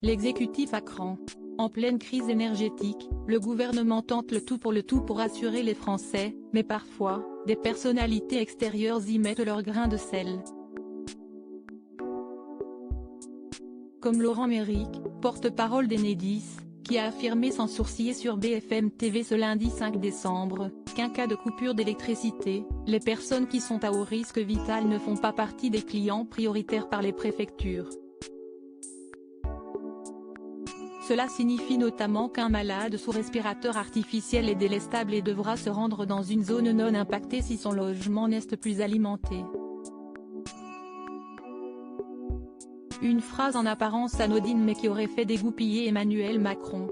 L'exécutif à cran. En pleine crise énergétique, le gouvernement tente le tout pour assurer les Français, mais parfois, des personnalités extérieures y mettent leur grain de sel. Comme Laurent Méric, porte-parole d'Enedis, qui a affirmé sans sourciller sur BFM TV ce lundi 5 décembre, qu'en cas de coupure d'électricité, les personnes qui sont à haut risque vital ne font pas partie des clients prioritaires par les préfectures. Cela signifie notamment qu'un malade sous respirateur artificiel est délestable et devra se rendre dans une zone non impactée si son logement n'est plus alimenté. Une phrase en apparence anodine mais qui aurait fait dégoupiller Emmanuel Macron.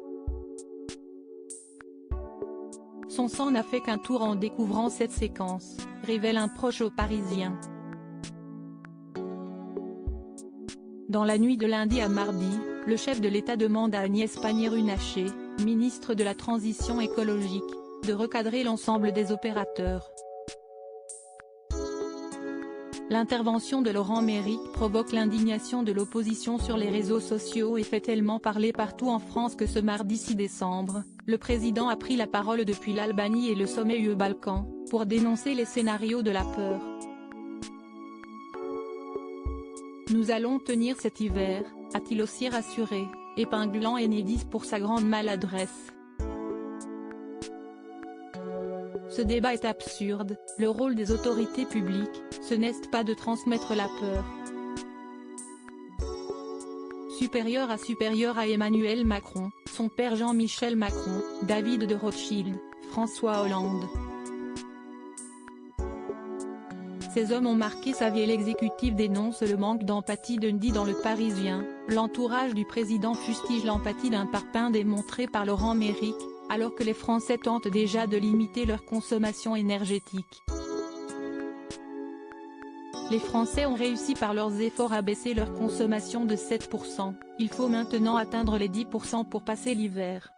Son sang n'a fait qu'un tour en découvrant cette séquence, révèle un proche aux Parisiens. Dans la nuit de lundi à mardi, le chef de l'État demande à Agnès Pannier-Runacher, ministre de la Transition écologique, de recadrer l'ensemble des opérateurs. L'intervention de Laurent Méric provoque l'indignation de l'opposition sur les réseaux sociaux et fait tellement parler partout en France que ce mardi 6 décembre, le président a pris la parole depuis l'Albanie et le sommet UE-Balkans, pour dénoncer les scénarios de la peur. Nous allons tenir cet hiver, a-t-il aussi rassuré, épinglant Enedis pour sa grande maladresse. Ce débat est absurde, le rôle des autorités publiques, ce n'est pas de transmettre la peur. Supérieur à Emmanuel Macron, son père Jean-Michel Macron, David de Rothschild, François Hollande. Ces hommes ont marqué sa vie et l'exécutif dénonce le manque d'empathie d'Enedis dans Le Parisien. L'entourage du président fustige l'empathie d'un parpaing démontré par Laurent Méric, alors que les Français tentent déjà de limiter leur consommation énergétique. Les Français ont réussi par leurs efforts à baisser leur consommation de 7%, il faut maintenant atteindre les 10% pour passer l'hiver.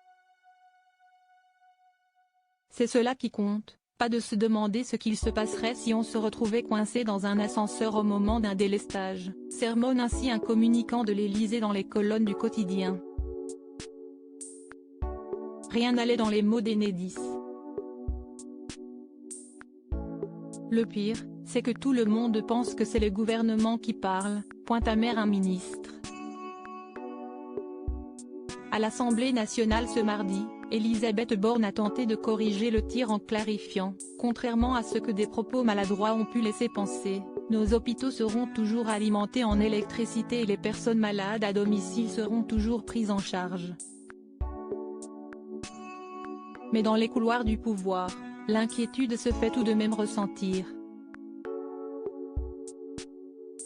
C'est cela qui compte. Pas de se demander ce qu'il se passerait si on se retrouvait coincé dans un ascenseur au moment d'un délestage, sermonne ainsi un communicant de l'Élysée dans les colonnes du quotidien. Rien n'allait dans les mots d'Enedis. Le pire, c'est que tout le monde pense que c'est le gouvernement qui parle, pointe amer un ministre. À l'Assemblée nationale ce mardi, Elisabeth Borne a tenté de corriger le tir en clarifiant, contrairement à ce que des propos maladroits ont pu laisser penser, nos hôpitaux seront toujours alimentés en électricité et les personnes malades à domicile seront toujours prises en charge. Mais dans les couloirs du pouvoir, l'inquiétude se fait tout de même ressentir.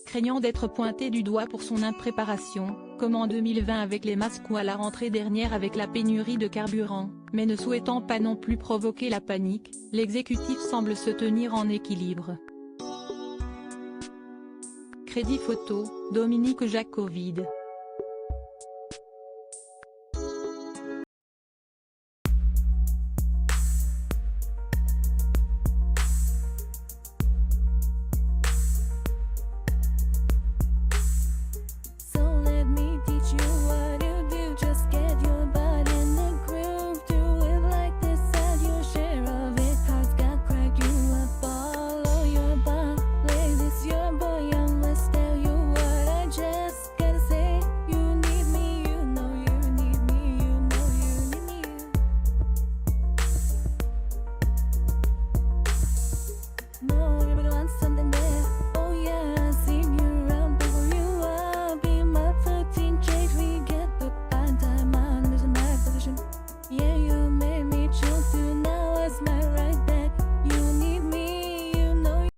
Craignant d'être pointé du doigt pour son impréparation, comme en 2020 avec les masques ou à la rentrée dernière avec la pénurie de carburant, mais ne souhaitant pas non plus provoquer la panique, l'exécutif semble se tenir en équilibre. Crédit photo, Dominique Jacques Covid.